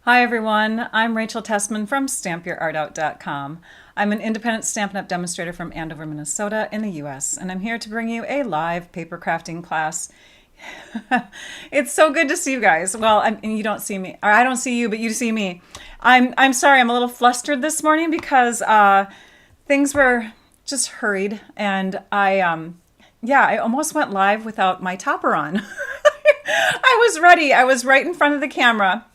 Hi everyone, I'm Rachel Tessman from stampyourartout.com. I'm an independent Stampin' Up! Demonstrator from Andover, Minnesota in the US, and I'm here to bring you a live paper crafting class. It's so good to see you guys. Well, you don't see me, or I don't see you, but you see me. I'm sorry, I'm a little flustered this morning because things were just hurried, and I almost went live without my topper on. I was ready. I was right in front of the camera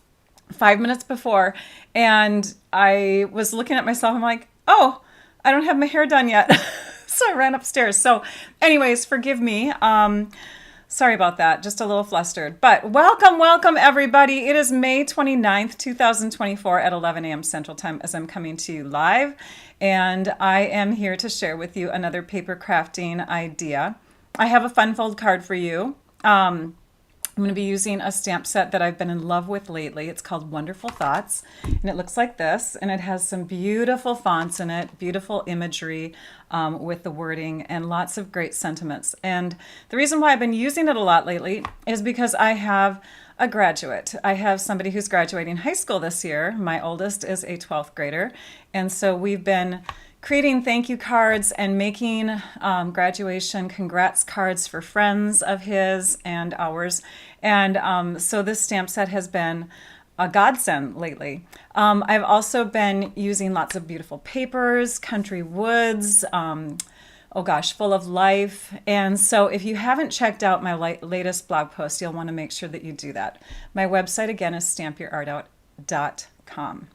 5 minutes before, and I was looking at myself. I'm like, oh, I don't have my hair done yet. So I ran upstairs. So anyways, forgive me. Sorry about that. Just a little flustered. But welcome everybody. It is May 29th, 2024 at 11 a.m. Central Time as I'm coming to you live. And I am here to share with you another paper crafting idea. I have a fun fold card for you. I'm going to be using a stamp set that I've been in love with lately. It's called Wonderful Thoughts, and it looks like this, and it has some beautiful fonts in it, beautiful imagery with the wording, and lots of great sentiments. And the reason why I've been using it a lot lately is because I have a graduate. I have somebody who's graduating high school this year. My oldest is a 12th grader, and so we've been creating thank you cards and making graduation congrats cards for friends of his and ours. And so this stamp set has been a godsend lately. I've also been using lots of beautiful papers, country woods, oh gosh, full of life. And so if you haven't checked out my latest blog post, you'll want to make sure that you do that. My website again is stampyourartout.com.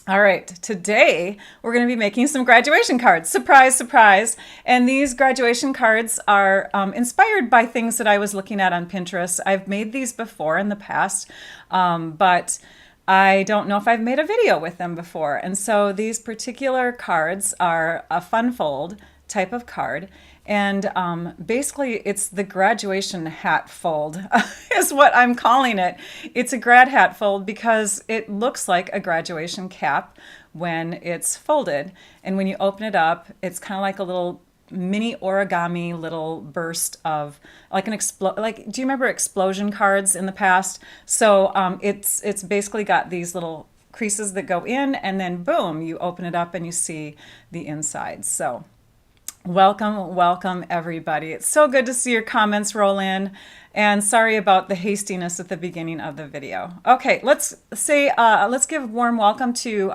All right, today we're going to be making some graduation cards. Surprise, surprise. And these graduation cards are inspired by things that I was looking at on Pinterest. I've made these before in the past, but I don't know if I've made a video with them before. And so these particular cards are a fun fold type of card. And basically, it's the graduation hat fold is what I'm calling it. It's a grad hat fold because it looks like a graduation cap when it's folded. And when you open it up, it's kind of like a little mini origami little burst of like do you remember explosion cards in the past? So it's basically got these little creases that go in, and then boom, you open it up and you see the inside. So welcome everybody. It's so good to see your comments roll in, and sorry about the hastiness at the beginning of the video. Okay, let's give a warm welcome to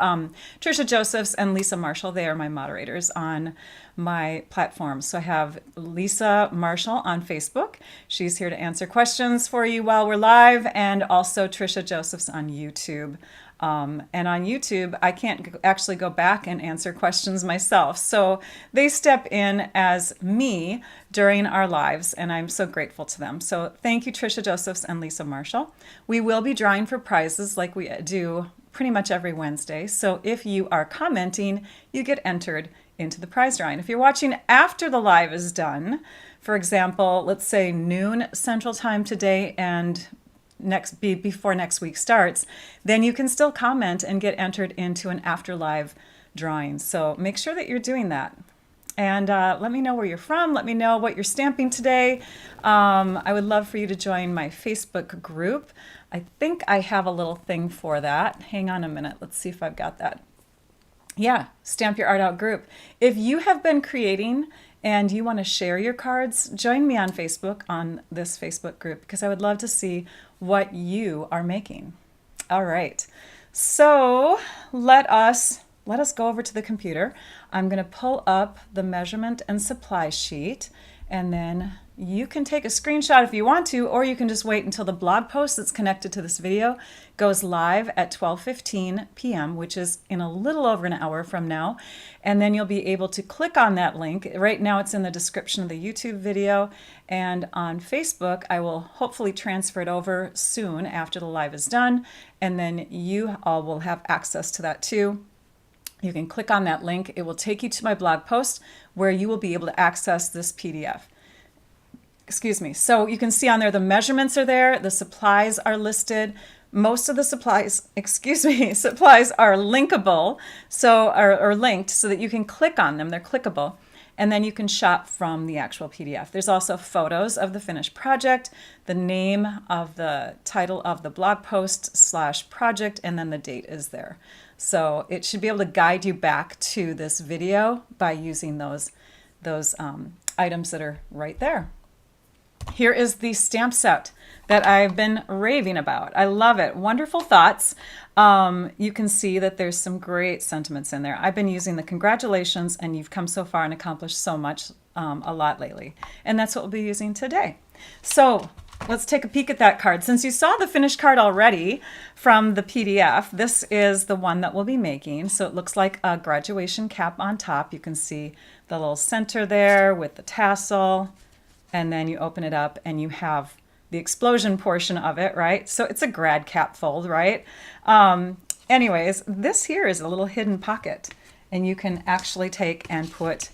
Trisha Josephs and Lisa Marshall. They are my moderators on my platform. So I have Lisa Marshall on Facebook. She's here to answer questions for you while we're live, and also Trisha Josephs on YouTube. And on YouTube, I can't actually go back and answer questions myself. So they step in as me during our lives, and I'm so grateful to them. So thank you, Trisha Josephs and Lisa Marshall. We will be drawing for prizes like we do pretty much every Wednesday. So if you are commenting, you get entered into the prize drawing. If you're watching after the live is done, for example, let's say noon Central Time today and before next week starts, then you can still comment and get entered into an after live drawing. So make sure that you're doing that. And let me know where you're from. Let me know what you're stamping today. I would love for you to join my Facebook group. I think I have a little thing for that. Hang on a minute. Let's see if I've got that. Yeah, Stamp Your Art Out group. If you have been creating and you want to share your cards, join me on Facebook on this Facebook group, because I would love to see what you are making. All right, so let us go over to the computer. I'm going to pull up the measurement and supply sheet, and then you can take a screenshot if you want to, or you can just wait until the blog post that's connected to this video goes live at 12:15 p.m., which is in a little over an hour from now. And then you'll be able to click on that link. Right now it's in the description of the YouTube video. And on Facebook, I will hopefully transfer it over soon after the live is done. And then you all will have access to that too. You can click on that link. It will take you to my blog post where you will be able to access this PDF. Excuse me. So you can see on there the measurements are there, the supplies are listed. Most of the supplies are linkable, so are linked so that you can click on them. They're clickable. and then you can shop from the actual PDF. There's also photos of the finished project, the name of the title of the blog post / project, and then the date is there. So it should be able to guide you back to this video by using those items that are right there. Here is the stamp set that I've been raving about. I love it. Wonderful thoughts. You can see that there's some great sentiments in there. I've been using the congratulations, and you've come so far and accomplished so much a lot lately. And that's what we'll be using today. So let's take a peek at that card. Since you saw the finished card already from the PDF, this is the one that we'll be making. So it looks like a graduation cap on top. You can see the little center there with the tassel. And then you open it up and you have the explosion portion of it, right? So it's a grad cap fold, right? Anyways, this here is a little hidden pocket, and you can actually take and put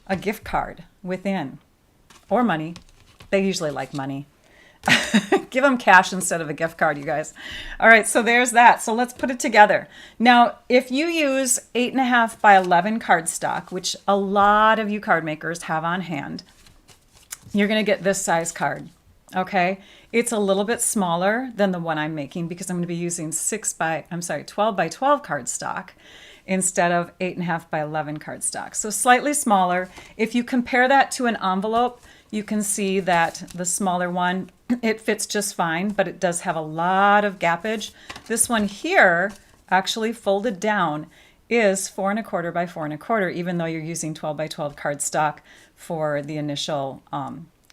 a gift card within, or money. They usually like money. Give them cash instead of a gift card, you guys. All right, so there's that. So let's put it together. Now, if you use 8.5 by 11 cardstock, which a lot of you card makers have on hand, you're going to get this size card, okay? It's a little bit smaller than the one I'm making because I'm going to be using 12 by 12 cardstock instead of 8.5 by 11 cardstock. So slightly smaller. If you compare that to an envelope, you can see that the smaller one, it fits just fine, but it does have a lot of gappage. This one here, actually folded down, is 4 1/4 by 4 1/4, even though you're using 12 by 12 cardstock for the initial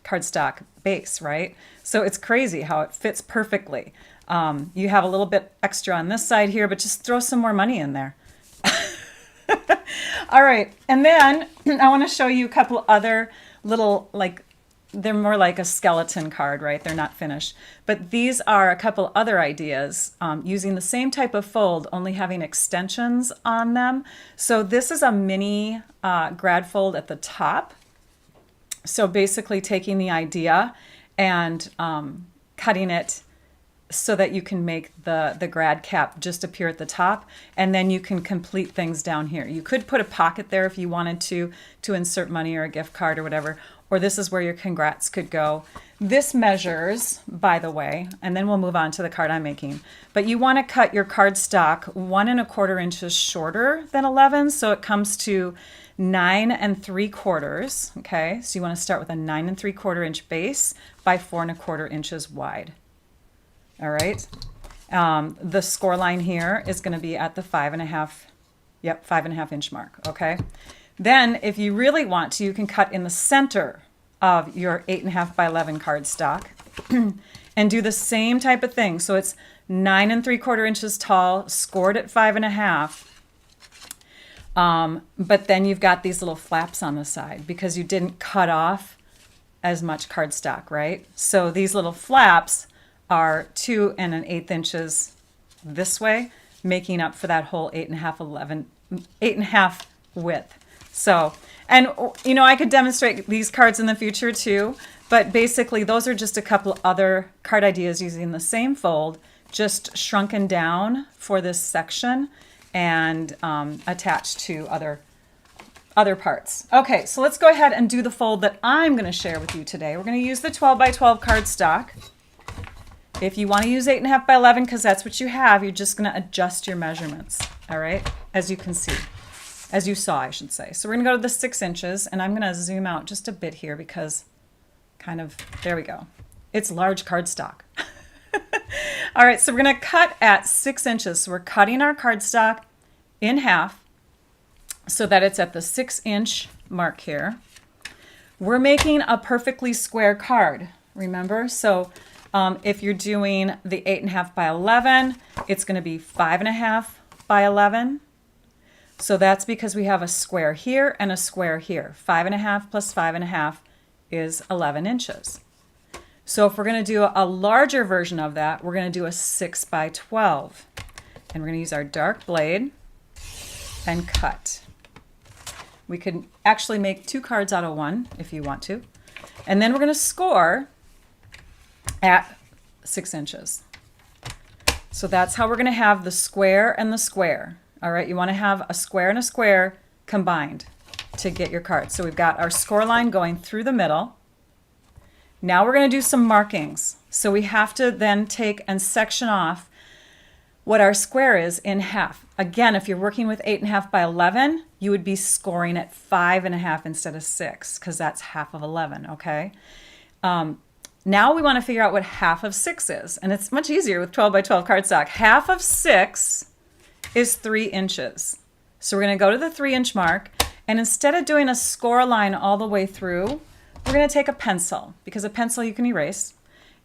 cardstock base, right? So it's crazy how it fits perfectly. You have a little bit extra on this side here, but just throw some more money in there. All right, and then I want to show you a couple other little, they're more like a skeleton card, right? They're not finished. But these are a couple other ideas using the same type of fold, only having extensions on them. So this is a mini grad fold at the top. So basically taking the idea and cutting it so that you can make the grad cap just appear at the top, and then you can complete things down here. You could put a pocket there if you wanted to insert money or a gift card or whatever, or this is where your congrats could go. This measures, by the way, and then we'll move on to the card I'm making, but you want to cut your cardstock 1 1/4 inches shorter than 11, so it comes to 9 3/4, okay? So you want to start with a 9 3/4 inch base by 4 1/4 inches wide. All right. The score line here is going to be at the 5.5 inch mark, okay? Then if you really want to, you can cut in the center of your 8.5 by 11 cardstock and do the same type of thing. So it's 9 3/4 inches tall, scored at 5.5. But then you've got these little flaps on the side because you didn't cut off as much cardstock, right? So these little flaps are 2 1/8 inches this way, making up for that whole 8.5 width. So, and you know, I could demonstrate these cards in the future too, but basically those are just a couple other card ideas using the same fold, just shrunken down for this section and attached to other parts. Okay, so let's go ahead and do the fold that I'm going to share with you today. We're going to use the 12 by 12 cardstock. If you want to use 8.5 by 11, because that's what you have, you're just going to adjust your measurements, all right, as you can see, as you saw, I should say. So we're going to go to the 6 inches, and I'm going to zoom out just a bit here because there we go. It's large cardstock. All right, so we're going to cut at 6 inches. So we're cutting our cardstock in half so that it's at the 6-inch mark here. We're making a perfectly square card, remember? So if you're doing the 8.5 by 11, it's going to be 5.5 by 11. So that's because we have a square here and a square here. 5.5 plus 5.5 is 11 inches. So if we're going to do a larger version of that, we're going to do a 6 by 12. And we're going to use our dark blade and cut. We could actually make 2 cards out of 1 if you want to. And then we're going to score at 6 inches. So that's how we're going to have the square and the square. All right, you want to have a square and a square combined. to get your card. So we've got our score line going through the middle. Now we're going to do some markings. So we have to then take and section off what our square is in half. Again, if you're working with 8.5 by 11, you would be scoring at 5.5 instead of 6, because that's half of 11, okay? Now we want to figure out what half of 6 is, and it's much easier with 12 by 12 cardstock. Half of 6 is 3 inches. So we're going to go to the 3-inch mark, and instead of doing a score line all the way through, we're going to take a pencil, because a pencil you can erase,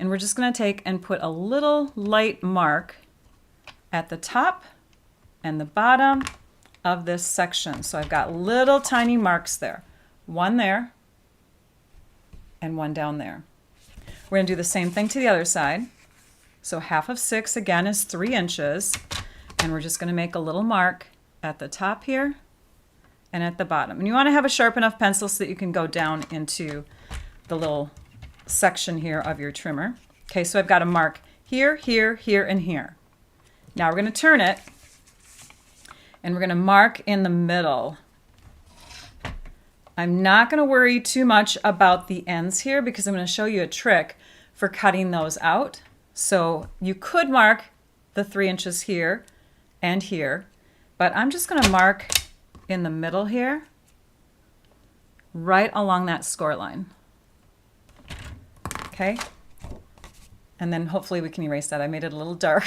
and we're just going to take and put a little light mark at the top and the bottom of this section. So I've got little tiny marks there. One there and one down there. We're going to do the same thing to the other side. So half of 6 again is 3 inches, and we're just going to make a little mark at the top here and at the bottom. And you want to have a sharp enough pencil so that you can go down into the little section here of your trimmer. Okay, so I've got a mark here, here, here, and here. Now we're going to turn it, and we're going to mark in the middle. I'm not going to worry too much about the ends here because I'm going to show you a trick for cutting those out. So you could mark the 3 inches here and here, but I'm just going to mark in the middle here, right along that score line. Okay? And then hopefully we can erase that. I made it a little dark.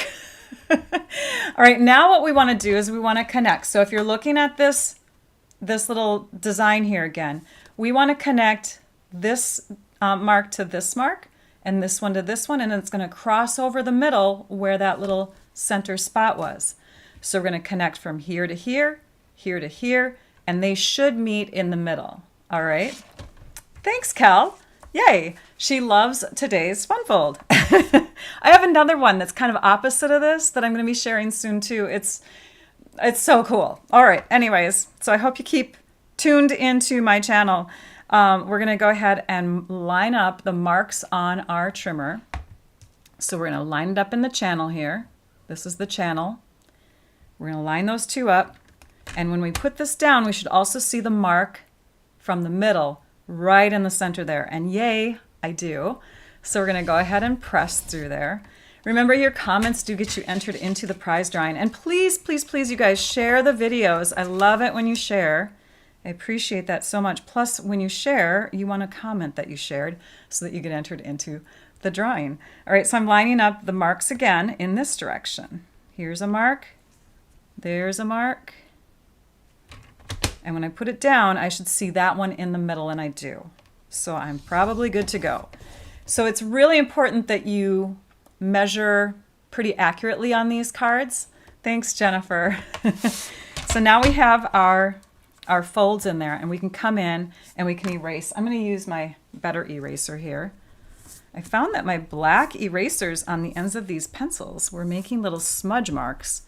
All right, now what we want to do is we want to connect. So if you're looking at this little design here again, we want to connect this mark to this mark and this one to this one, and it's going to cross over the middle where that little center spot was. So we're going to connect from here to here, here to here, and they should meet in the middle. All right. Thanks, Cal. Yay. She loves today's fun fold. I have another one that's kind of opposite of this that I'm going to be sharing soon too. It's so cool. All right. Anyways, so I hope you keep tuned into my channel. We're going to go ahead and line up the marks on our trimmer. So we're going to line it up in the channel here. This is the channel. We're going to line those two up. And when we put this down, we should also see the mark from the middle right in the center there. And yay, I do. So we're going to go ahead and press through there. Remember, your comments do get you entered into the prize drawing. And please, please, please, you guys, share the videos. I love it when you share. I appreciate that so much. Plus, when you share, you want to comment that you shared so that you get entered into the drawing. All right, so I'm lining up the marks again in this direction. Here's a mark. There's a mark. And when I put it down, I should see that one in the middle, and I do. So I'm probably good to go. So it's really important that you measure pretty accurately on these cards. Thanks, Jennifer. So now we have our folds in there, and we can come in and we can erase. I'm going to use my better eraser here. I found that my black erasers on the ends of these pencils were making little smudge marks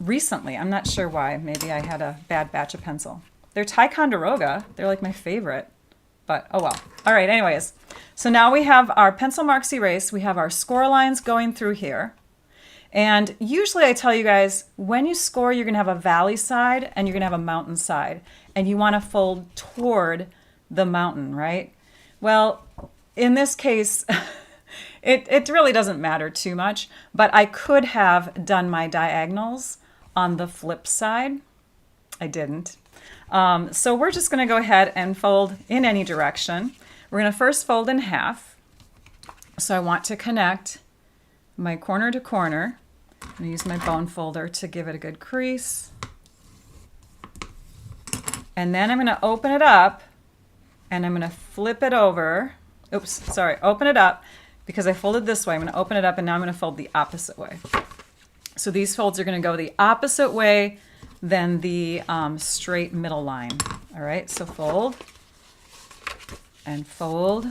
recently. I'm not sure why. Maybe I had a bad batch of pencil. They're Ticonderoga. They're like my favorite. But oh well. All right, anyways. So now we have our pencil marks erased. We have our score lines going through here. And usually I tell you guys, when you score, you're going to have a valley side and you're going to have a mountain side. And you want to fold toward the mountain, right? Well, in this case, it really doesn't matter too much. But I could have done my diagonals on the flip side. I didn't. So we're just going to go ahead and fold in any direction. We're going to first fold in half. So I want to connect my corner to corner. I'm going to use my bone folder to give it a good crease. And then I'm going to open it up and I'm going to flip it over. Oops, sorry, open it up because I folded this way. I'm going to open it up and now I'm going to fold the opposite way. So these folds are going to go the opposite way than the straight middle line. All right, so fold and fold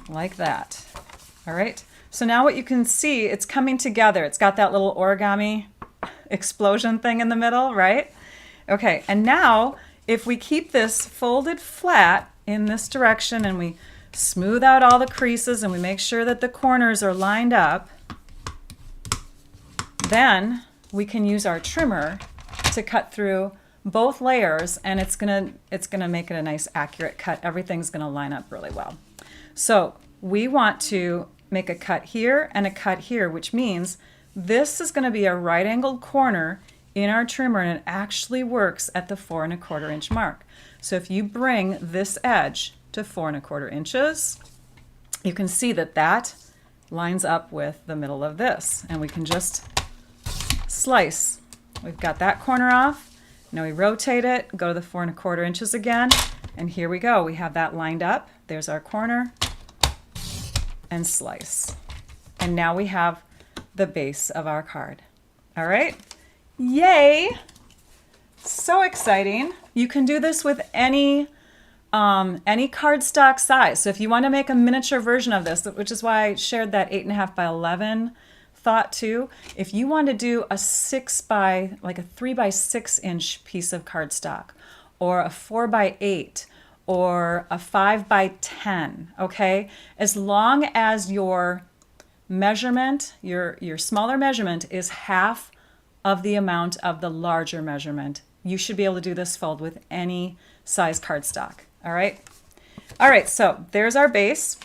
like that. All right, so now what you can see, it's coming together. It's got that little origami explosion thing in the middle, right? Okay, and now if we keep this folded flat in this direction and we smooth out all the creases and we make sure that the corners are lined up, then we can use our trimmer to cut through both layers, and it's gonna make it a nice accurate cut. Everything's gonna line up really well. So we want to make a cut here and a cut here, which means this is gonna be a right angled corner in our trimmer, and it actually works at the 4 1/4 inch mark. So if you bring this edge to 4 1/4 inches, you can see that that lines up with the middle of this, and we can just slice. We've got that corner off. Now we rotate it, go to the 4 1/4 inches again, and here we go. We have that lined up. There's our corner, and slice. And now we have the base of our card. All right, yay! So exciting. You can do this with any cardstock size. So if you want to make a miniature version of this, which is why I shared that 8.5 by 11 thought too. If you want to do a 3 by 6 inch piece of cardstock, or a 4 by 8, or a 5 by 10, okay? As long as your measurement, your smaller measurement is half of the amount of the larger measurement, you should be able to do this fold with any size cardstock, all right? All right, so there's our base.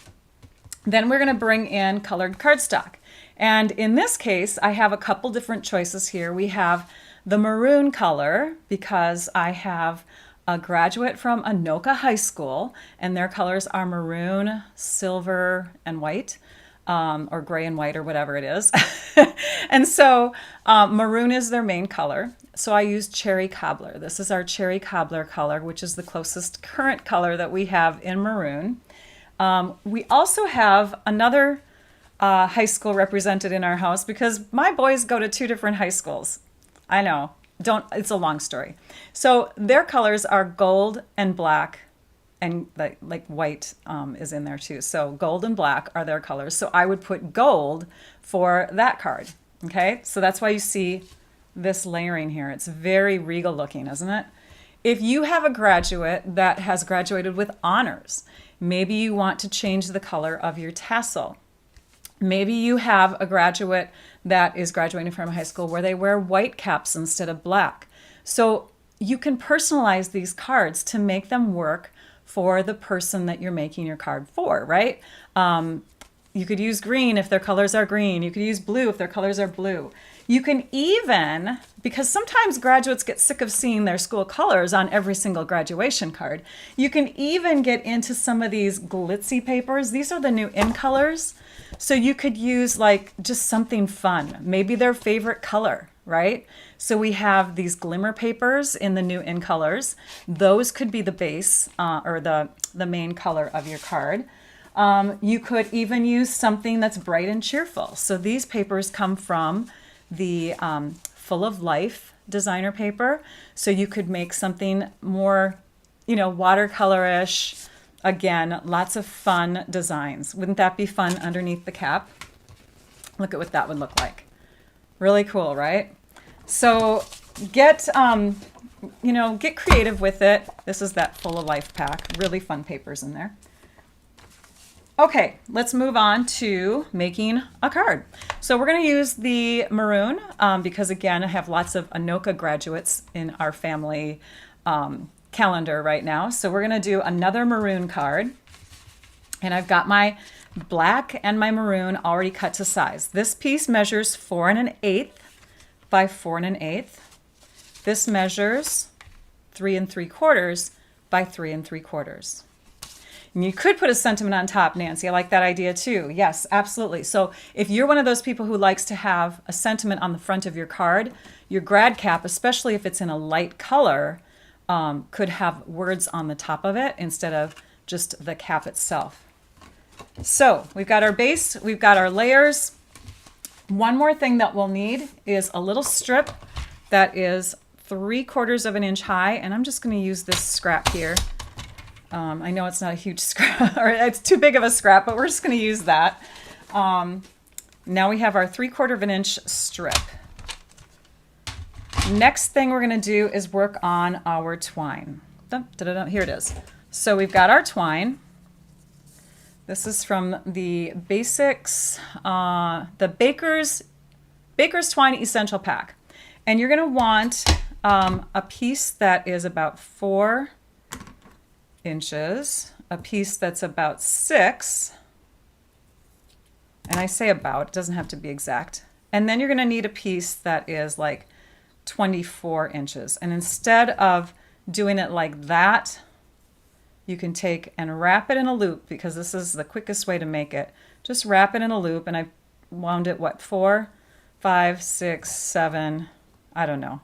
Then we're gonna bring in colored cardstock. And in this case, I have a couple different choices here. We have the maroon color, because I have a graduate from Anoka High School, and their colors are maroon, silver, and white, or gray and white, or whatever it is. And so maroon is their main color. So I use cherry cobbler. This is our cherry cobbler color, which is the closest current color that we have in maroon. We also have another high school represented in our house, because my boys go to 2 different high schools. I know, it's a long story. So their colors are gold and black, and like white is in there too. So gold and black are their colors. So I would put gold for that card, okay? So that's why you see this layering here. It's very regal looking, isn't it? If you have a graduate that has graduated with honors, maybe you want to change the color of your tassel. Maybe you have a graduate that is graduating from high school where they wear white caps instead of black. So you can personalize these cards to make them work for the person that you're making your card for, right? You could use green if their colors are green. You could use blue if their colors are blue. You can even, because sometimes graduates get sick of seeing their school colors on every single graduation card, you can even get into some of these glitzy papers. These are the new in colors. So you could use like just something fun, maybe their favorite color, right? So we have these glimmer papers in the new in colors. Those could be the base or the main color of your card. You could even use something that's bright and cheerful. So these papers come from the Full of Life designer paper. So you could make something more, watercolorish. Again, lots of fun designs. Wouldn't that be fun underneath the cap? Look at what that would look like. Really cool, right? So get creative with it. This is that Full of Life pack. Really fun papers in there. Okay, let's move on to making a card. So we're going to use the maroon because, again, I have lots of Anoka graduates in our family calendar right now. So we're going to do another maroon card. And I've got my black and my maroon already cut to size. This piece measures 4 1/8 by 4 1/8. This measures 3 3/4 by 3 3/4. And you could put a sentiment on top, Nancy. I like that idea too. Yes, absolutely. So if you're one of those people who likes to have a sentiment on the front of your card, your grad cap, especially if it's in a light color, could have words on the top of it instead of just the cap itself. So we've got our base, we've got our layers. One more thing that we'll need is a little strip that is 3/4 inch high, and I'm just going to use this scrap here. I know it's not a huge scrap, or it's too big of a scrap, but we're just going to use that. Now we have our 3/4 inch strip. Next thing we're going to do is work on our twine. Here it is. So we've got our twine. This is from the Basics, the Baker's Twine Essential Pack. And you're going to want a piece that is about 4 inches, a piece that's about 6, and I say about, it doesn't have to be exact. And then you're going to need a piece that is like 24 inches. And instead of doing it like that, you can take and wrap it in a loop, because this is the quickest way to make it. Just wrap it in a loop, and I wound it, what, 4, 5, 6, 7, I don't know,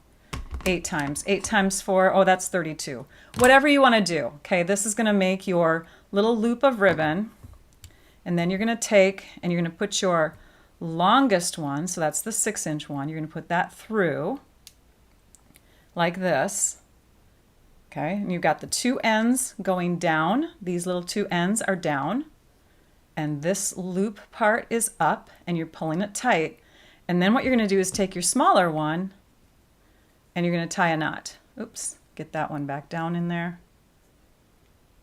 8 times. 8 times 4, oh, that's 32. Whatever you want to do. Okay, this is going to make your little loop of ribbon. And then you're going to take and you're going to put your longest one, so that's the 6-inch one, you're going to put that through like this. Okay, and you've got the 2 ends going down. These little 2 ends are down. And this loop part is up, and you're pulling it tight. And then what you're going to do is take your smaller one and you're going to tie a knot. Oops, get that one back down in there.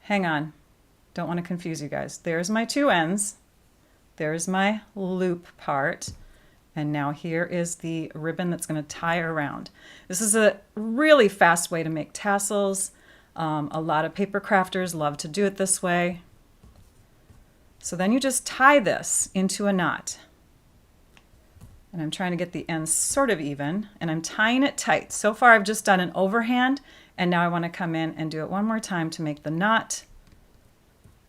Hang on. Don't want to confuse you guys. There's my 2 ends. There's my loop part. And now here is the ribbon that's going to tie around. This is a really fast way to make tassels. A lot of paper crafters love to do it this way. So then you just tie this into a knot. And I'm trying to get the ends sort of even, and I'm tying it tight. So far I've just done an overhand, and now I want to come in and do it one more time to make the knot.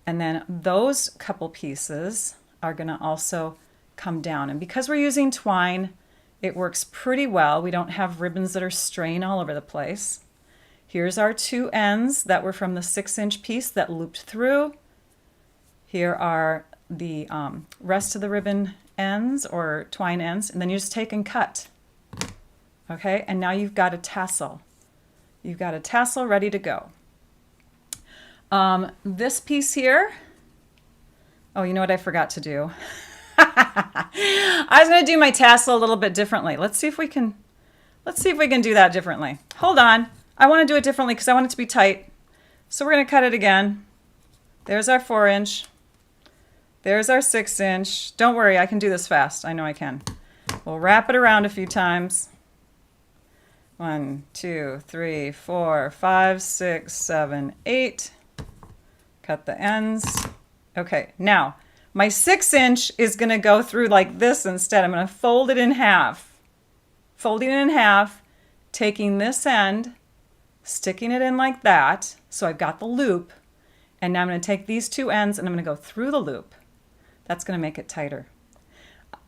And then those couple pieces are going to also come down. And because we're using twine, it works pretty well. We don't have ribbons that are straying all over the place. Here's our 2 ends that were from the 6-inch piece that looped through. Here are the rest of the ribbon ends or twine ends, and then you just take and cut. Okay, and now you've got a tassel. You've got a tassel ready to go. This piece here, oh, you know what I forgot to do? I was going to do my tassel a little bit differently. Let's see if we can do that differently. Hold on. I want to do it differently because I want it to be tight. So we're going to cut it again. There's our 4-inch. There's our 6-inch. Don't worry, I can do this fast. I know I can. We'll wrap it around a few times. 1, 2, 3, 4, 5, 6, 7, 8. Cut the ends. Okay, now my 6-inch is going to go through like this instead. I'm going to fold it in half. Folding it in half, taking this end, sticking it in like that. So I've got the loop. And now I'm going to take these 2 ends and I'm going to go through the loop. That's going to make it tighter.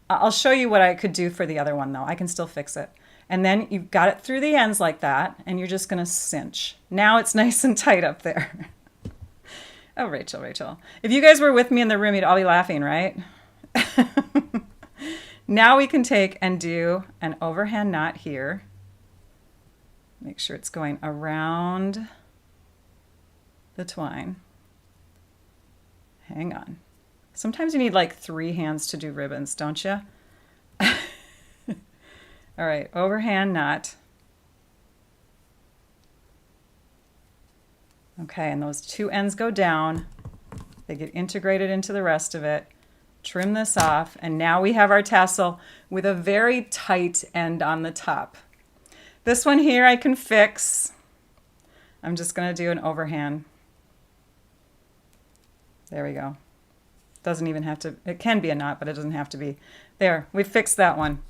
I'll show you what I could do for the other one though. I can still fix it. And then you've got it through the ends like that, and you're just going to cinch. Now it's nice and tight up there. Oh, Rachel. If you guys were with me in the room, you'd all be laughing, right? Now we can take and do an overhand knot here. Make sure it's going around the twine. Hang on. Sometimes you need like 3 hands to do ribbons, don't you? All right, overhand knot. Okay, and those 2 ends go down. They get integrated into the rest of it. Trim this off, and now we have our tassel with a very tight end on the top. This one here I can fix. I'm just going to do an overhand. There we go. Doesn't even have to, it can be a knot, but it doesn't have to be. There, we fixed that one.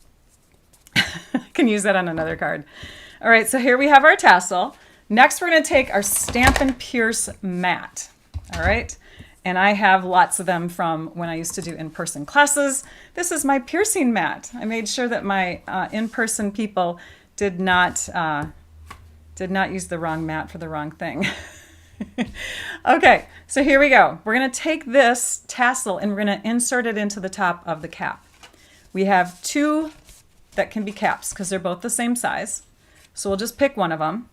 I can use that on another card. All right, so here we have our tassel. Next, we're going to take our Stamp and Pierce mat. All right, and I have lots of them from when I used to do in-person classes. This is my piercing mat. I made sure that my in-person people did not use the wrong mat for the wrong thing. Okay, so here we go. We're going to take this tassel and we're going to insert it into the top of the cap. We have 2 that can be caps because they're both the same size. So we'll just pick one of them.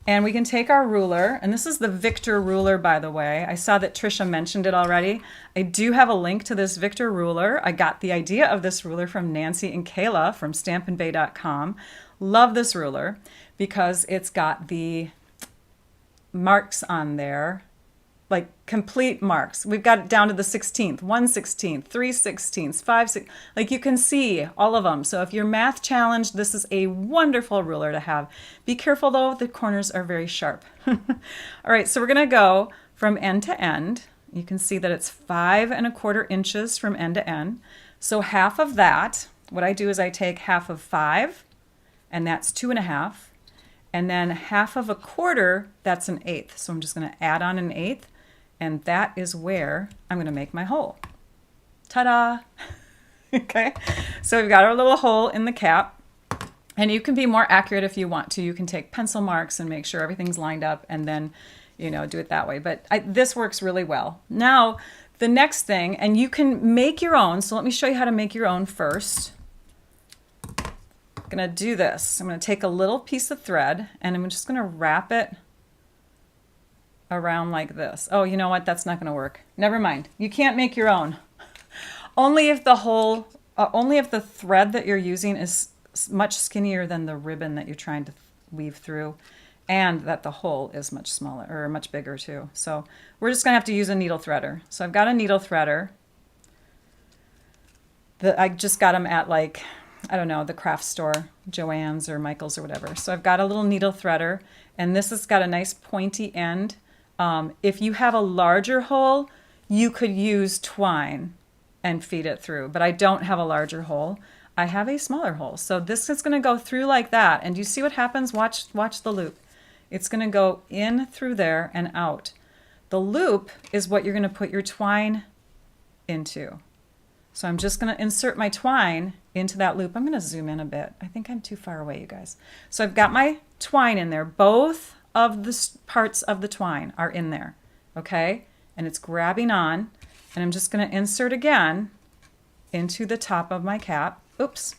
And we can take our ruler, and this is the Victor ruler, by the way. I saw that Trisha mentioned it already. I do have a link to this Victor ruler. I got the idea of this ruler from Nancy and Kayla from stampandbay.com. Love this ruler because it's got the marks on there like complete marks. We've got it down to the 16th, 1/16, 3/16, 5/16. Like you can see all of them. So if you're math challenged, this is a wonderful ruler to have. Be careful though, the corners are very sharp. All right, so we're gonna go from end to end. You can see that it's 5¼ inches from end to end. So half of that, what I do is I take half of 5, and that's 2½. And then half of 1/4, that's 1/8. So I'm just gonna add on 1/8. And that is where I'm going to make my hole. Ta-da! Okay, so we've got our little hole in the cap. And you can be more accurate if you want to. You can take pencil marks and make sure everything's lined up and then, you know, do it that way. But this works really well. Now, the next thing, and you can make your own. So let me show you how to make your own first. I'm going to do this. I'm going to take a little piece of thread and I'm just going to wrap it around like this. Oh, you know what? That's not going to work. Never mind. You can't make your own. Only if the whole, only if the thread that you're using is much skinnier than the ribbon that you're trying to weave through, and that the hole is much smaller or much bigger too. So we're just going to have to use a needle threader. So I've got a needle threader. I just got them at like, I don't know, the craft store, Joann's or Michael's or whatever. So I've got a little needle threader, and this has got a nice pointy end. If you have a larger hole, you could use twine and feed it through, but I don't have a larger hole. I have a smaller hole. So this is going to go through like that. And you see what happens? Watch the loop. It's going to go in through there and out. The loop is what you're going to put your twine into. So I'm just going to insert my twine into that loop. I'm going to zoom in a bit. I think I'm too far away, you guys. So I've got my twine in there. Both of the parts of the twine are in there, okay? And it's grabbing on, and I'm just going to insert again into the top of my cap. Oops.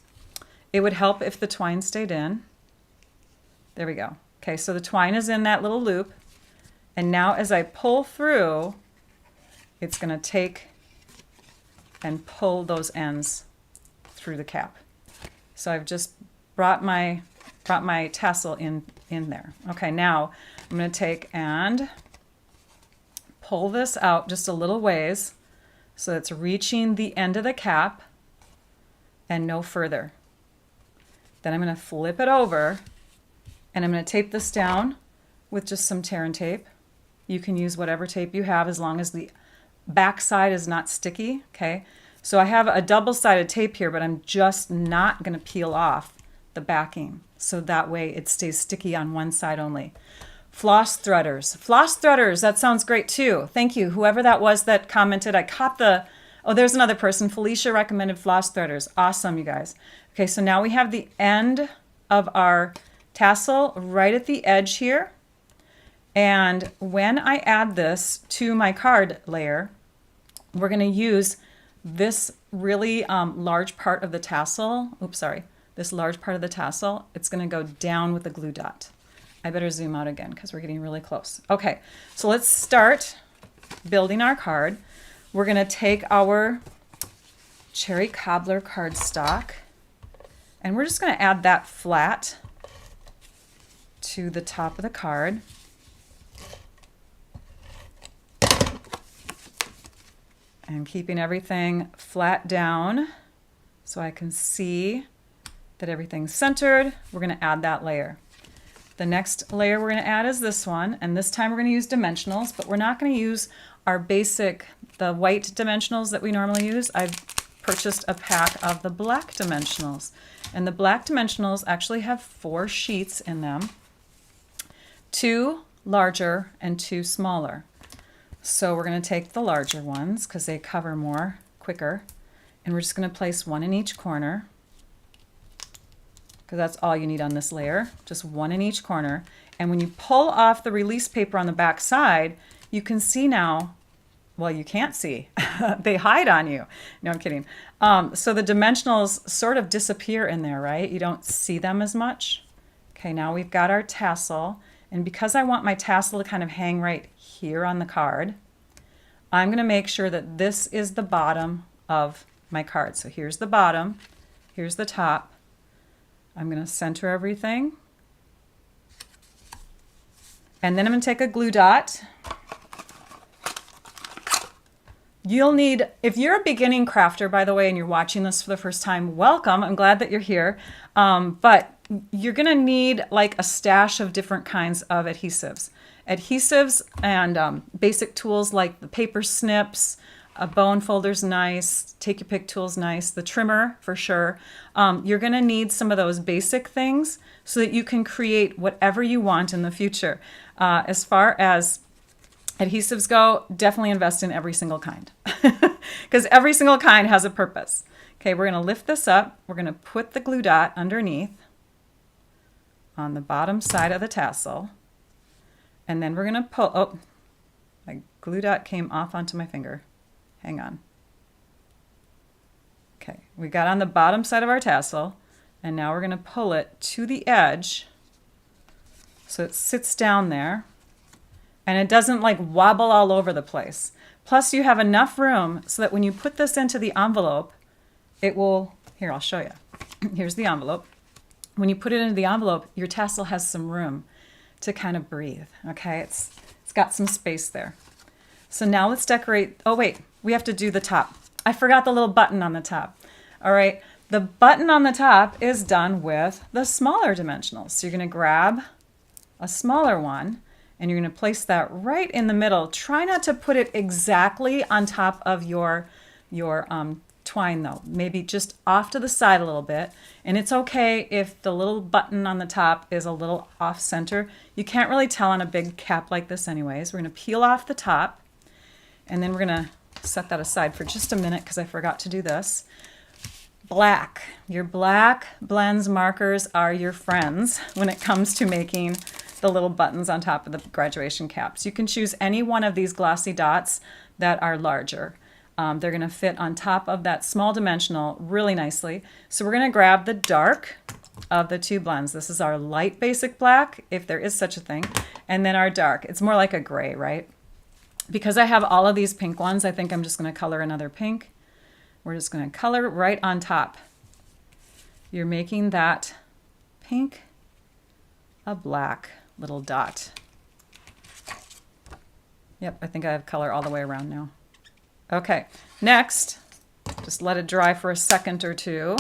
It would help if the twine stayed in. There we go. Okay, so the twine is in that little loop, and now as I pull through, it's going to take and pull those ends through the cap. So I've just brought my tassel in there. Okay, now I'm going to take and pull this out just a little ways so it's reaching the end of the cap and no further. Then I'm going to flip it over and I'm going to tape this down with just some tear and tape. You can use whatever tape you have as long as the back side is not sticky. Okay, so I have a double-sided tape here, but I'm just not going to peel off the backing, so that way it stays sticky on one side only. Floss threaders. Floss threaders, that sounds great too. Thank you, whoever that was that commented. I caught the, oh, there's another person. Felicia recommended floss threaders. Awesome, you guys. Okay, so now we have the end of our tassel right at the edge here. And when I add this to my card layer, we're going to use this really large part of the tassel. Oops, sorry. This large part of the tassel, it's going to go down with the glue dot. I better zoom out again because we're getting really close. Okay, so let's start building our card. We're going to take our cherry cobbler cardstock and we're just going to add that flat to the top of the card. And keeping everything flat down so I can see that everything's centered. We're going to add that layer. The next layer we're going to add is this one, and this time we're going to use dimensionals, but we're not going to use our basic, the white dimensionals that we normally use. I've purchased a pack of the black dimensionals, and the black dimensionals actually have 4 sheets in them, 2 larger and 2 smaller. So we're going to take the larger ones because they cover more quicker, and we're just going to place 1 in each corner because that's all you need on this layer, just 1 in each corner. And when you pull off the release paper on the back side, you can see now, well, you can't see. They hide on you. No, I'm kidding. So the dimensionals sort of disappear in there, right? You don't see them as much. Okay, now we've got our tassel. And because I want my tassel to kind of hang right here on the card, I'm going to make sure that this is the bottom of my card. So here's the bottom, here's the top. I'm going to center everything. And then I'm going to take a glue dot You'll need, if you're a beginning crafter, by the way, and you're watching this for the first time, welcome. I'm glad that you're here. But you're going to need like a stash of different kinds of adhesives. Adhesives and basic tools like the paper snips, a bone folder's nice, take your pick tool's nice, the trimmer for sure. You're going to need some of those basic things so that you can create whatever you want in the future. As far as adhesives go, definitely invest in every single kind because every single kind has a purpose. Okay, we're going to lift this up. We're going to put the glue dot underneath on the bottom side of the tassel. And then we're going to pull, oh, my glue dot came off onto my finger. Hang on. Okay, we got on the bottom side of our tassel, and now we're going to pull it to the edge so it sits down there. And it doesn't like wobble all over the place. Plus you have enough room so that when you put this into the envelope, it will, here, I'll show you. Here's the envelope. When you put it into the envelope, your tassel has some room to kind of breathe, okay? It's got some space there. So now let's decorate, oh wait, we have to do the top. I forgot the little button on the top. All right, the button on the top is done with the smaller dimensionals. So you're gonna grab a smaller one, and you're going to place that right in the middle. Try not to put it exactly on top of your twine though. Maybe just off to the side a little bit. And it's okay if the little button on the top is a little off center. You can't really tell on a big cap like this anyways. We're going to peel off the top, and then we're going to set that aside for just a minute because I forgot to do this. Black. Your black blends markers are your friends when it comes to making the little buttons on top of the graduation caps. You can choose any one of these glossy dots that are larger. They're going to fit on top of that small dimensional really nicely. So we're going to grab the dark of the two blends. This is our light basic black, if there is such a thing, and then our dark. It's more like a gray, right? Because I have all of these pink ones, I think I'm just going to color another pink. We're just going to color right on top. You're making that pink a black little dot. Yep, I think I have color all the way around now. Okay, next, just let it dry for a second or two.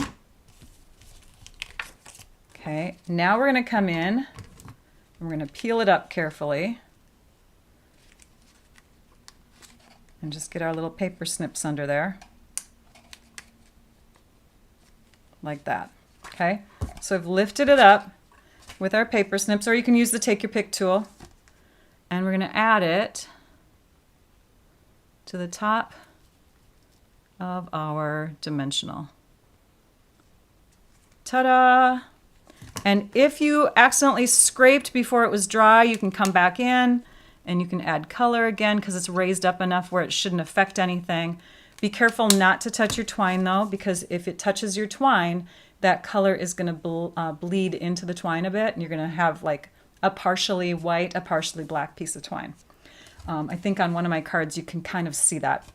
Okay, now we're going to come in and we're going to peel it up carefully and just get our little paper snips under there like that. Okay, so I've lifted it up with our paper snips, or you can use the take your pick tool, and we're going to add it to the top of our dimensional. Ta-da! And if you accidentally scraped before it was dry, you can come back in and you can add color again because it's raised up enough where it shouldn't affect anything. Be careful not to touch your twine though, because if it touches your twine, that color is going to bleed into the twine a bit, and you're going to have like a partially white, a partially black piece of twine. I think on one of my cards you can kind of see that.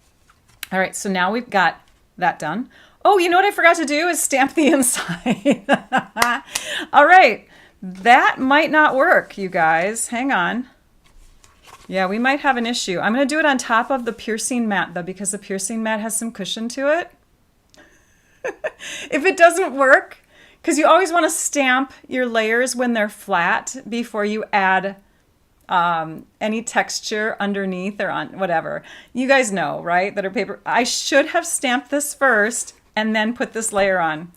All right, so now we've got that done. Oh, you know what I forgot to do is stamp the inside. All right, that might not work, you guys. Hang on. Yeah, we might have an issue. I'm going to do it on top of the piercing mat though, because the piercing mat has some cushion to it. If it doesn't work, because you always want to stamp your layers when they're flat before you add any texture underneath or on whatever. You guys know, right? That are paper. I should have stamped this first and then put this layer on.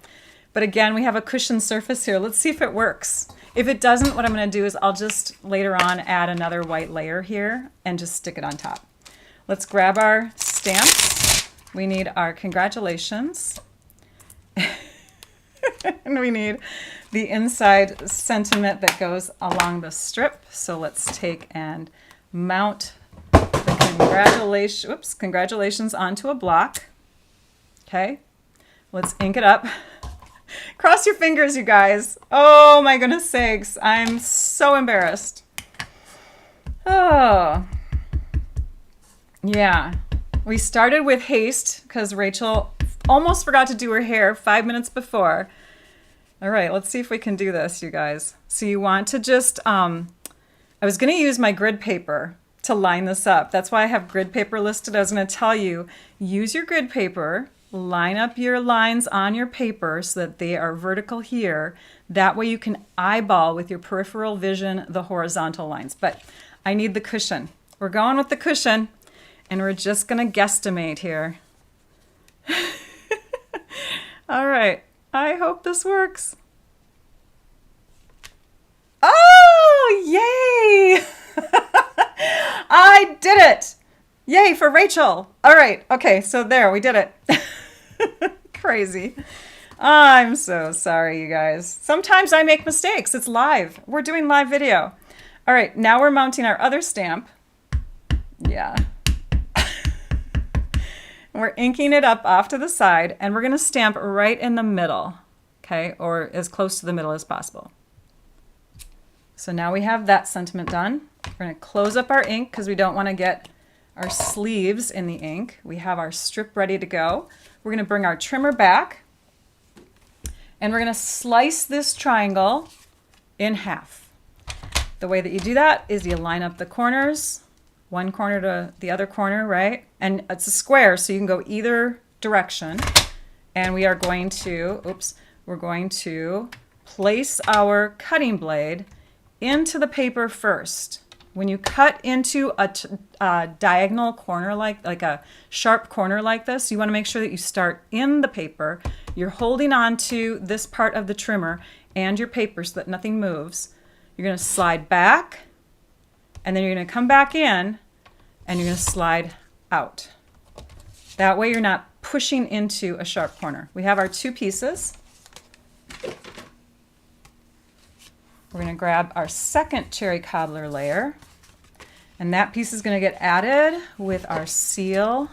But again, we have a cushioned surface here. Let's see if it works. If it doesn't, what I'm going to do is I'll just later on add another white layer here and just stick it on top. Let's grab our stamps. We need our congratulations. And we need the inside sentiment that goes along the strip. So let's take and mount the congratulations onto a block. Okay, let's ink it up. Cross your fingers, you guys. Oh my goodness sakes, I'm so embarrassed. Oh, yeah. We started with haste because Rachel almost forgot to do her hair 5 minutes before. All right, let's see if we can do this, you guys. So you want to just, I was going to use my grid paper to to line this up. That's why I have grid paper listed. I was going to tell you, use your grid paper, line up your lines on your paper so that they are vertical here. That way you can eyeball with your peripheral vision the horizontal lines. But I need the cushion. We're going with the cushion, and we're just going to guesstimate here. All right, I hope this works. Oh, yay! I did it! Yay for Rachel! All right, okay, so there, we did it. Crazy. I'm so sorry, you guys. Sometimes I make mistakes. It's live. We're doing live video. All right, now we're mounting our other stamp. Yeah. We're inking it up off to the side, and we're going to stamp right in the middle, okay, or as close to the middle as possible. So now we have that sentiment done. We're going to close up our ink because we don't want to get our sleeves in the ink. We have our strip ready to go. We're going to bring our trimmer back, and we're going to slice this triangle in half. The way that you do that is you line up the corners, one corner to the other corner, right? And it's a square, so you can go either direction. And we are going to, we're going to place our cutting blade into the paper first. When you cut into a diagonal corner, like a sharp corner like this, you want to make sure that you start in the paper. You're holding on to this part of the trimmer and your paper so that nothing moves. You're going to slide back, and then you're going to come back in, and you're going to slide out. That way you're not pushing into a sharp corner. We have our two pieces. We're going to grab our second cherry cobbler layer, and that piece is going to get added with our seal.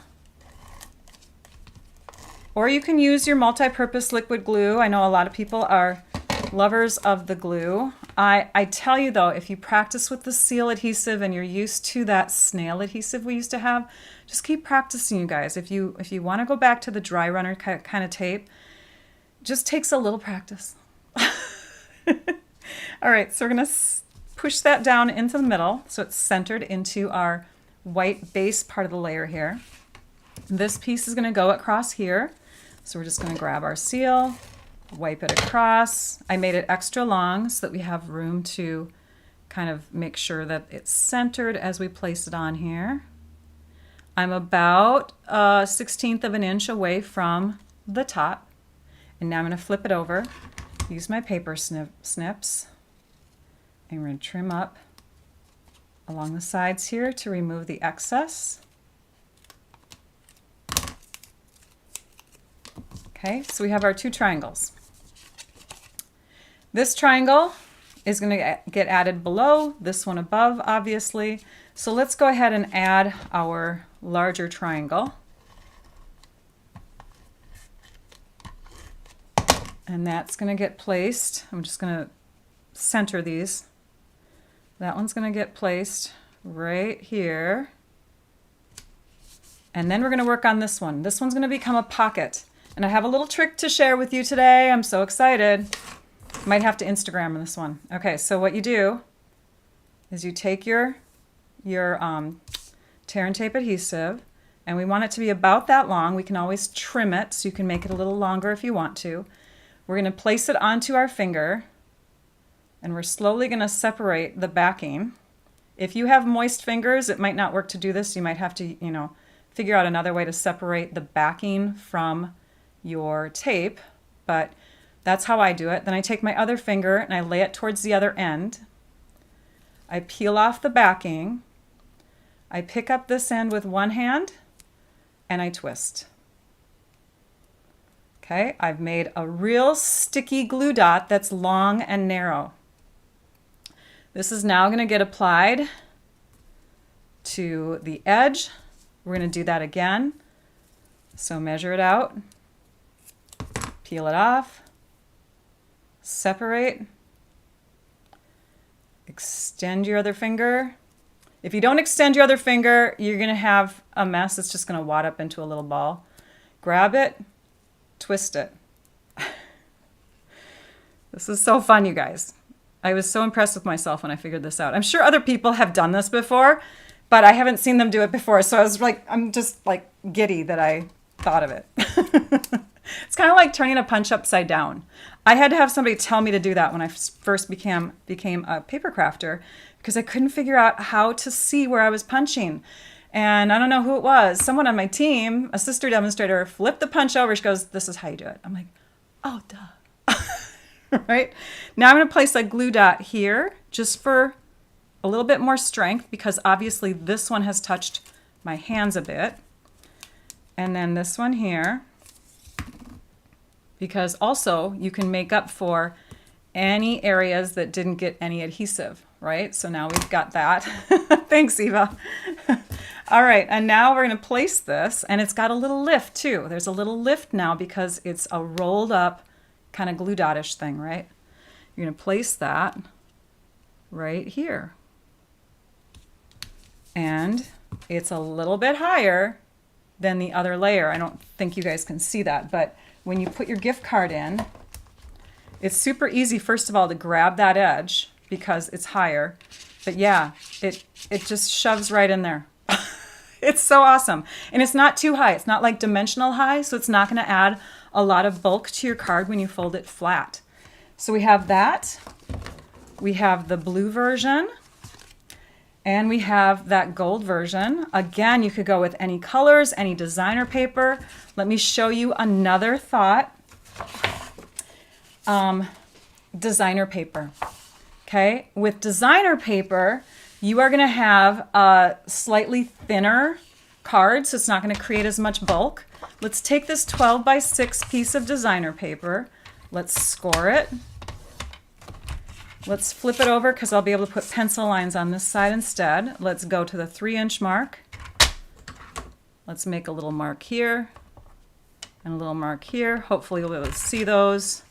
Or you can use your multi-purpose liquid glue. I know a lot of people are lovers of the glue. I tell you though, if you practice with the seal adhesive and you're used to that snail adhesive we used to have, just keep practicing, you guys. If you want to go back to the dry runner kind of tape, just takes a little practice. All right, so we're going to push that down into the middle so it's centered into our white base part of the layer here. This piece is going to go across here. So we're just going to grab our seal, wipe it across. I made it extra long so that we have room to kind of make sure that it's centered as we place it on here. I'm about 1/16 of an inch away from the top. And now I'm going to flip it over, use my paper snips, and we're going to trim up along the sides here to remove the excess. Okay, so we have our two triangles. This triangle is going to get added below, this one above, obviously. So let's go ahead and add our larger triangle. And that's going to get placed. I'm just going to center these. That one's going to get placed right here. And then we're going to work on this one. This one's going to become a pocket. And I have a little trick to share with you today. I'm so excited. Might have to Instagram this one. Okay, so what you do is you take your tear and tape adhesive, and we want it to be about that long. We can always trim it so you can make it a little longer if you want to. We're going to place it onto our finger, and we're slowly going to separate the backing. If you have moist fingers, it might not work to do this. You might have to, figure out another way to separate the backing from your tape, but that's how I do it. Then I take my other finger and I lay it towards the other end. I peel off the backing. I pick up this end with one hand and I twist. Okay, I've made a real sticky glue dot that's long and narrow. This is now going to get applied to the edge. We're going to do that again. So measure it out, peel it off, separate, extend your other finger. If you don't extend your other finger, you're going to have a mess. It's just going to wad up into a little ball. Grab it, twist it. This is so fun, you guys. I was so impressed with myself when I figured this out. I'm sure other people have done this before, but I haven't seen them do it before. So I was like, I'm just like giddy that I thought of it. It's kind of like turning a punch upside down. I had to have somebody tell me to do that when I first became a paper crafter, because I couldn't figure out how to see where I was punching. And I don't know who it was. Someone on my team, a sister demonstrator, flipped the punch over. She goes, "This is how you do it." I'm like, oh, duh. Right? Now I'm going to place a glue dot here just for a little bit more strength, because obviously this one has touched my hands a bit. And then this one here, because also you can make up for any areas that didn't get any adhesive, right? So now we've got that. Thanks, Eva. All right, and now we're going to place this, and it's got a little lift too. There's a little lift now because it's a rolled up kind of glue dot-ish thing, right? You're going to place that right here. And it's a little bit higher than the other layer. I don't think you guys can see that, but when you put your gift card in, it's super easy, first of all, to grab that edge because it's higher. But yeah, it just shoves right in there. It's so awesome. And it's not too high. It's not like dimensional high, so it's not going to add a lot of bulk to your card when you fold it flat. So we have that. We have the blue version. And we have that gold version. Again, you could go with any colors, any designer paper. Let me show you another thought. Designer paper. Okay, with designer paper, you are going to have a slightly thinner card, so it's not going to create as much bulk. Let's take this 12 by 6 piece of designer paper. Let's score it. Let's flip it over because I'll be able to put pencil lines on this side instead. Let's go to the 3-inch mark. Let's make a little mark here and a little mark here. Hopefully you'll be able to see those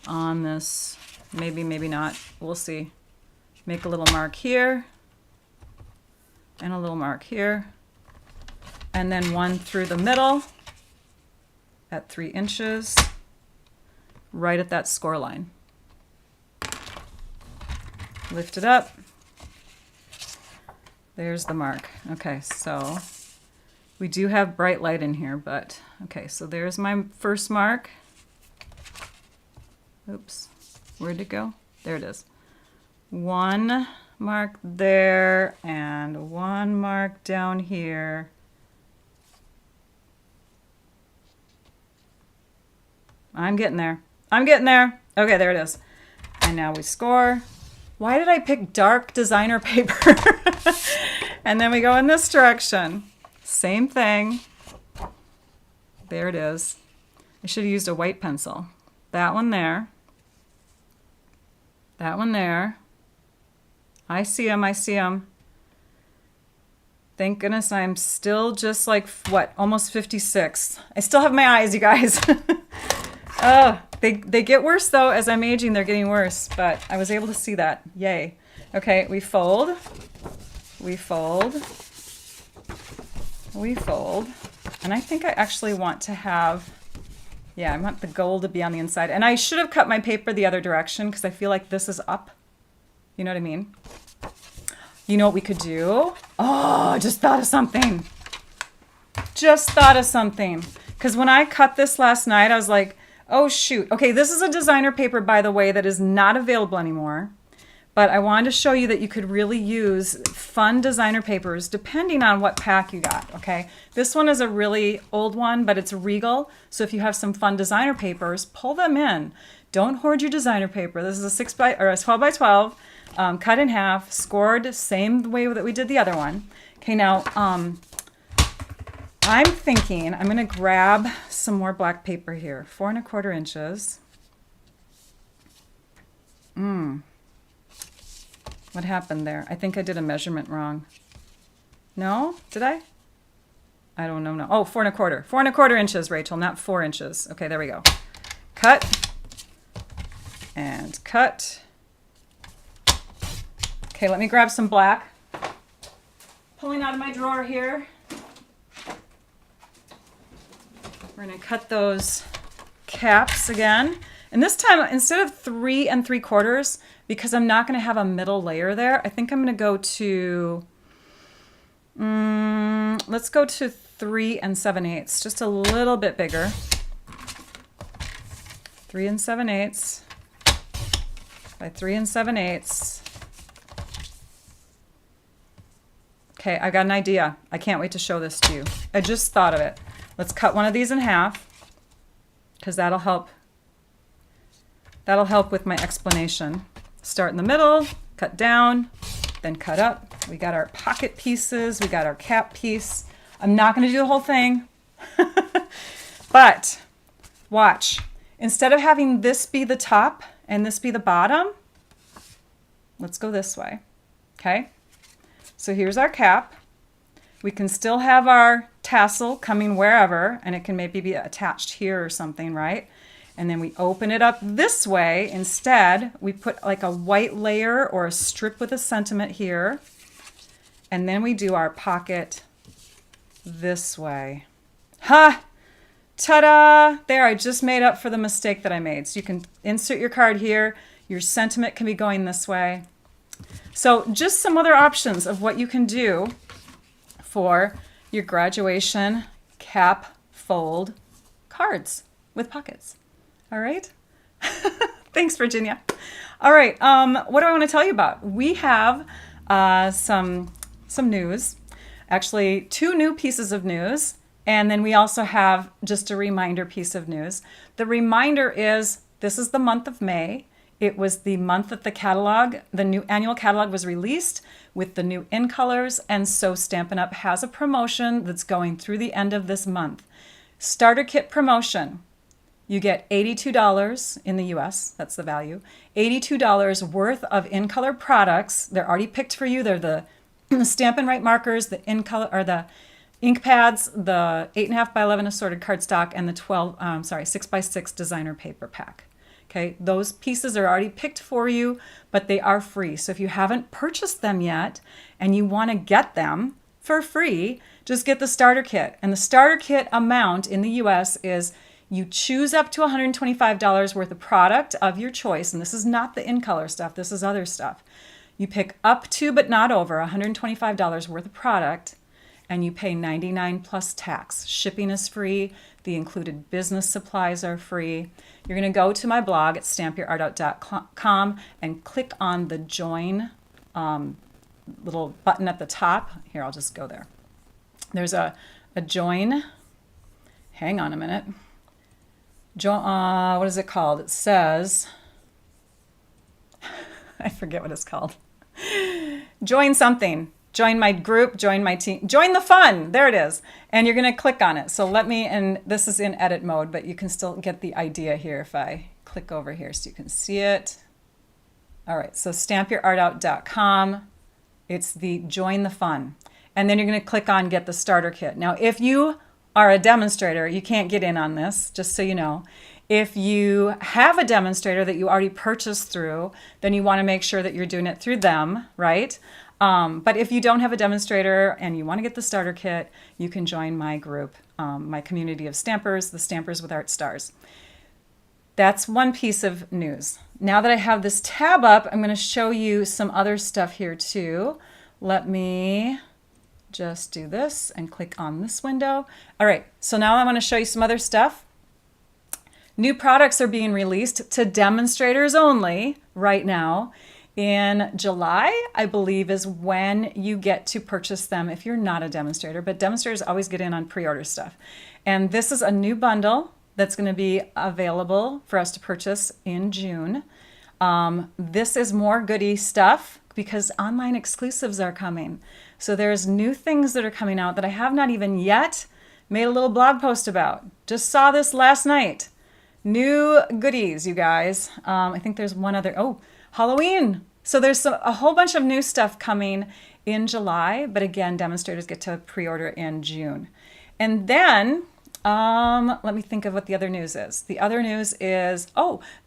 on this. Maybe, maybe not. We'll see. Make a little mark here and a little mark here. And then one through the middle at 3 inches, right at that score line. Lift it up. There's the mark. Okay, so we do have bright light in here, but okay, so there's my first mark. Oops, where'd it go? There it is. One mark there and one mark down here. I'm getting there. I'm getting there. Okay, there it is. And now we score. Why did I pick dark designer paper? And then we go in this direction. Same thing. There it is. I should have used a white pencil. That one there. That one there. I see them. I see them. Thank goodness I'm still just like, what, almost 56. I still have my eyes, you guys. Oh, they get worse though. As I'm aging, they're getting worse, but I was able to see that. Yay. Okay, we fold, we fold, we fold. And I think I actually want to have, yeah, I want the gold to be on the inside. And I should have cut my paper the other direction because I feel like this is up. You know what I mean? You know what we could do? Oh, I just thought of something. Just thought of something. Because when I cut this last night, I was like, oh shoot. Okay, this is a designer paper, by the way, that is not available anymore. But I wanted to show you that you could really use fun designer papers depending on what pack you got, okay? This one is a really old one, but it's Regal. So if you have some fun designer papers, pull them in. Don't hoard your designer paper. This is a 12 by 12, cut in half, scored, same way that we did the other one. Okay, now I'm thinking I'm gonna grab some more black paper here, 4 1/4 inches. What happened there? I think I did a measurement wrong. No, did I? I don't know. No. Oh, 4 1/4. 4 1/4 inches, Rachel, not 4 inches. Okay, there we go. Cut and cut. Okay, let me grab some black. Pulling out of my drawer here. We're going to cut those caps again. And this time, instead of 3 3/4, because I'm not going to have a middle layer there, I think I'm going to go to Let's go to 3 7/8, just a little bit bigger. 3 7/8 by 3 7/8. Okay, I got an idea. I can't wait to show this to you. I just thought of it. Let's cut one of these in half because that'll help. That'll help with my explanation. Start in the middle, cut down, then cut up. We got our pocket pieces. We got our cap piece. I'm not going to do the whole thing, but watch. Instead of having this be the top and this be the bottom, let's go this way. Okay. So here's our cap. We can still have our tassel coming wherever, and it can maybe be attached here or something, right? And then we open it up this way. Instead, we put like a white layer or a strip with a sentiment here. And then we do our pocket this way. Ha! Ta-da! There, I just made up for the mistake that I made. So you can insert your card here. Your sentiment can be going this way. So just some other options of what you can do for your graduation cap fold cards with pockets. All right. Thanks, Virginia. All right. What do I want to tell you about? We have some news, actually 2 new pieces of news. And then we also have just a reminder piece of news. The reminder is this is the month of May. It was the month that the catalog, the new annual catalog was released with the new in colors. And so Stampin' Up! Has a promotion that's going through the end of this month. Starter kit promotion. You get $82 in the US, that's the value. $82 worth of in-color products. They're already picked for you. They're the Stampin' Right markers, the in-color or the ink pads, the 8.5 by 11 assorted cardstock, and the 6x6 designer paper pack. Okay, those pieces are already picked for you, but they are free. So if you haven't purchased them yet and you want to get them for free, just get the starter kit. And the starter kit amount in the US is you choose up to $125 worth of product of your choice, and this is not the in-color stuff, this is other stuff. You pick up to, but not over, $125 worth of product, and you pay $99 plus tax. Shipping is free. The included business supplies are free. You're going to go to my blog at stampyourartout.com and click on the join little button at the top. Here, I'll just go there. There's a join. Hang on a minute. What is it called? It says, I forget what it's called. Join something. Join my group, join my team, join the fun. There it is. And you're going to click on it. So and this is in edit mode, but you can still get the idea here if I click over here so you can see it. All right, so stampyourartout.com. It's the join the fun. And then you're going to click on get the starter kit. Now, if you are a demonstrator, you can't get in on this, just so you know. If you have a demonstrator that you already purchased through, then you want to make sure that you're doing it through them, right? But if you don't have a demonstrator and you want to get the starter kit, you can join my group, my community of stampers, the Stampers with Art Stars. That's one piece of news. Now that I have this tab up, I'm going to show you some other stuff here too. Let me just do this and click on this window. All right, so now I want to show you some other stuff. New products are being released to demonstrators only right now. In July, I believe, is when you get to purchase them if you're not a demonstrator, but demonstrators always get in on pre-order stuff. And this is a new bundle that's going to be available for us to purchase in June. This is more goodie stuff because online exclusives are coming. So there's new things that are coming out that I have not even yet made a little blog post about. Just saw this last night. New goodies, you guys. I think there's one other. Oh, Halloween. So there's a whole bunch of new stuff coming in July, but again, demonstrators get to pre-order in June. And then, let me think of what the other news is. The other news is,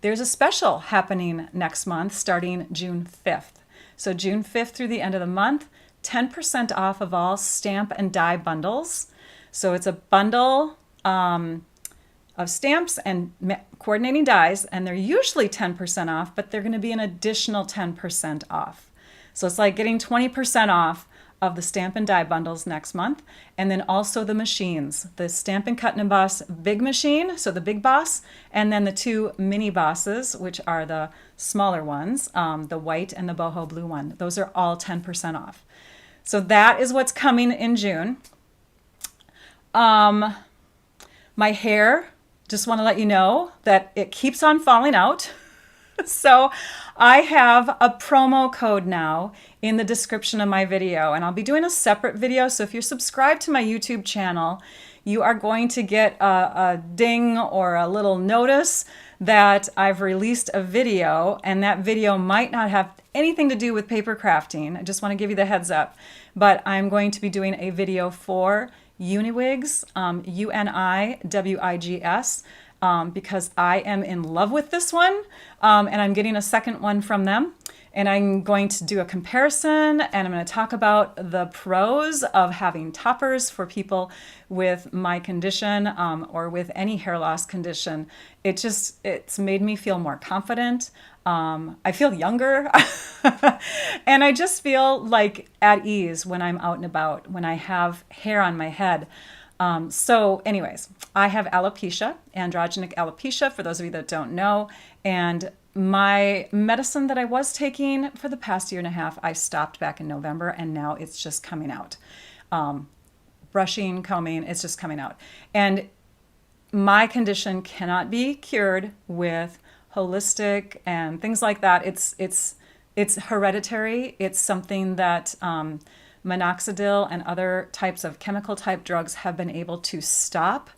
there's a special happening next month starting June 5th. So June 5th through the end of the month, 10% off of all stamp and die bundles. So it's a bundle of stamps and coordinating dies, and they're usually 10% off, but they're going to be an additional 10% off. So it's like getting 20% off of the stamp and die bundles next month, and then also the machines, the Stamp and Cut and Emboss big machine, so the big boss, and then the two mini bosses, which are the smaller ones, the white and the boho blue one. Those are all 10% off. So that is what's coming in June. My hair, just want to let you know that it keeps on falling out. So I have a promo code now in the description of my video, and I'll be doing a separate video. So if you're subscribed to my YouTube channel, you are going to get a ding or a little notice that I've released a video, and that video might not have anything to do with paper crafting. I just want to give you the heads up, but I'm going to be doing a video for Uniwigs, Uniwigs, because I am in love with this one, and I'm getting a second one from them. And I'm going to do a comparison, and I'm going to talk about the pros of having toppers for people with my condition, or with any hair loss condition. It's made me feel more confident. I feel younger, and I just feel like at ease when I'm out and about, when I have hair on my head. So anyways, I have alopecia, androgenic alopecia, for those of you that don't know, and my medicine that I was taking for the past year and a half, I stopped back in November, and now it's just coming out. Brushing, combing, it's just coming out. And my condition cannot be cured with holistic and things like that. It's hereditary. It's something that minoxidil and other types of chemical type drugs have been able to stop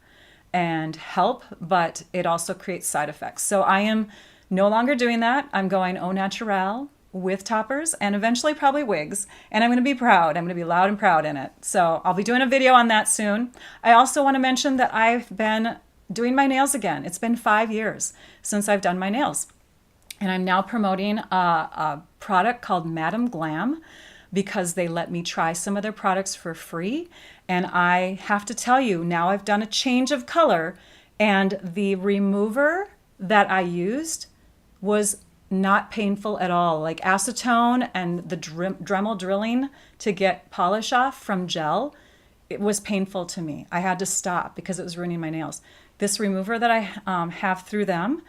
and help, but it also creates side effects. So I am no longer doing that. I'm going au naturel with toppers and eventually probably wigs. And I'm going to be proud. I'm going to be loud and proud in it. So I'll be doing a video on that soon. I also want to mention that I've been doing my nails again. It's been 5 years since I've done my nails. And I'm now promoting a product called Madam Glam, because they let me try some of their products for free. And I have to tell you, now I've done a change of color, and the remover that I used was not painful at all. Like acetone and the Dremel drilling to get polish off from gel, it was painful to me. I had to stop because it was ruining my nails. This remover that I have through them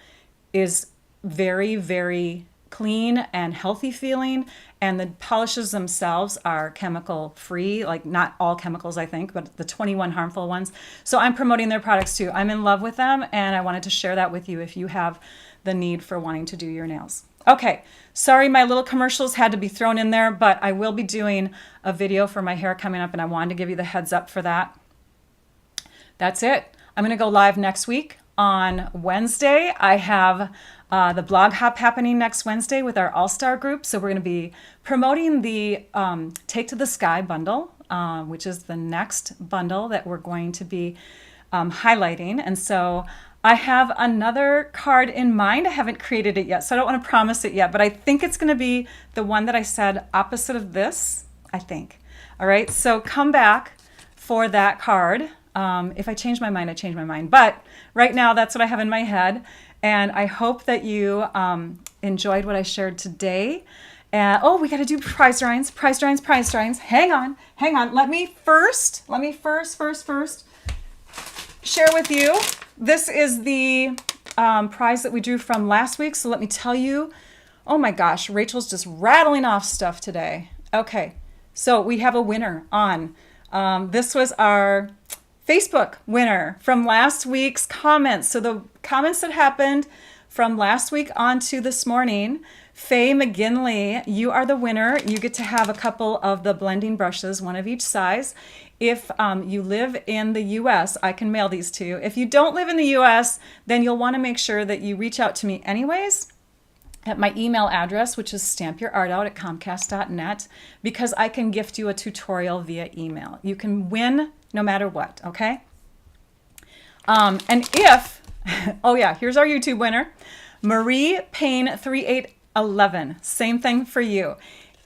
is very, very clean and healthy feeling, and the polishes themselves are chemical free, like not all chemicals, I think, but the 21 harmful ones. So I'm promoting their products too. I'm in love with them, and I wanted to share that with you if you have the need for wanting to do your nails. Okay, sorry my little commercials had to be thrown in there, but I will be doing a video for my hair coming up, and I wanted to give you the heads up for that. That's it. I'm going to go live next week on Wednesday. I have the blog hop happening next Wednesday with our all-star group. So we're going to be promoting the Take to the Sky bundle, which is the next bundle that we're going to be highlighting. And so I have another card in mind. I haven't created it yet, so I don't want to promise it yet, but I think it's going to be the one that I said opposite of this, I think. All right, so come back for that card. If I change my mind, I change my mind. But right now, that's what I have in my head. And I hope that you enjoyed what I shared today. Oh, we got to do prize drawings. Hang on. Let me first share with you. This is the prize that we drew from last week. So let me tell you. Oh my gosh, Rachel's just rattling off stuff today. Okay, so we have a winner on. This was our Facebook winner from last week's comments. So the comments that happened from last week on to this morning, Faye McGinley, you are the winner. You get to have a couple of the blending brushes, one of each size. If you live in the US, I can mail these to you. If you don't live in the US, then you'll want to make sure that you reach out to me anyways at my email address, which is stampyourartout@comcast.net, because I can gift you a tutorial via email. You can win no matter what, okay? And if, oh yeah, here's our YouTube winner, Marie Payne 3811. Same thing for you.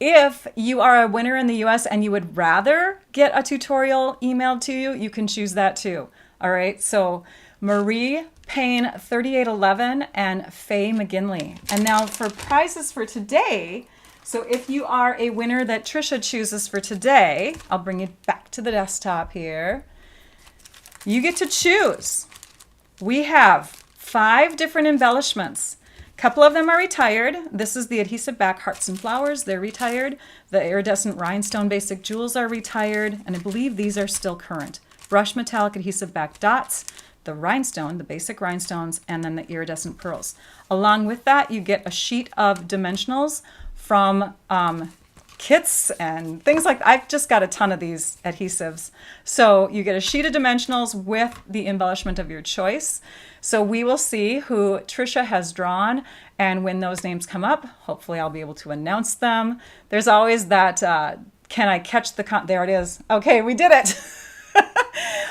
If you are a winner in the US and you would rather get a tutorial emailed to you, you can choose that too. All right, so Marie Payne 3811 and Faye McGinley. And now for prizes for today, So if you are a winner that Trisha chooses for today, I'll bring it back to the desktop here. You get to choose. We have 5 different embellishments. A couple of them are retired. This is the adhesive back hearts and flowers. They're retired. The iridescent rhinestone basic jewels are retired. And I believe these are still current. Brush metallic adhesive back dots, the rhinestone, the basic rhinestones, and then the iridescent pearls. Along with that, you get a sheet of dimensionals from kits and things like that. I've just got a ton of these adhesives. So you get a sheet of dimensionals with the embellishment of your choice. So we will see who Trisha has drawn, and when those names come up, hopefully I'll be able to announce them. There's always that, can I catch the, there it is. Okay, we did it.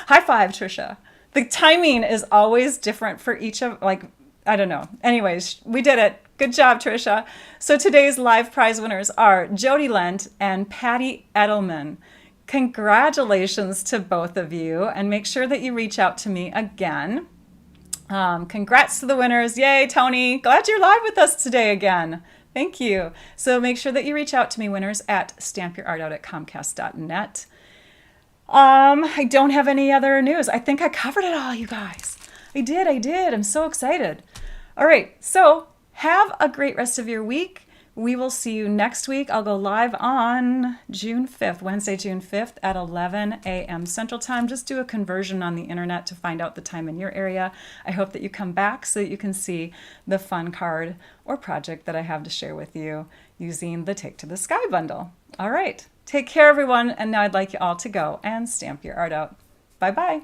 High five, Trisha. The timing is always different for each of, like, I don't know. Anyways, we did it. Good job, Trisha. So today's live prize winners are Jody Lent and Patty Edelman. Congratulations to both of you, and make sure that you reach out to me again. Congrats to the winners. Yay, Tony. Glad you're live with us today again. Thank you. So make sure that you reach out to me, winners, at stampyourartout@comcast.net. I don't have any other news. I think I covered it all, you guys. I did. I'm so excited. All right, so have a great rest of your week. We will see you next week. I'll go live on June 5th, Wednesday, June 5th at 11 a.m. Central Time. Just do a conversion on the internet to find out the time in your area. I hope that you come back so that you can see the fun card or project that I have to share with you using the Take to the Sky bundle. All right, take care, everyone. And now I'd like you all to go and stamp your art out. Bye-bye.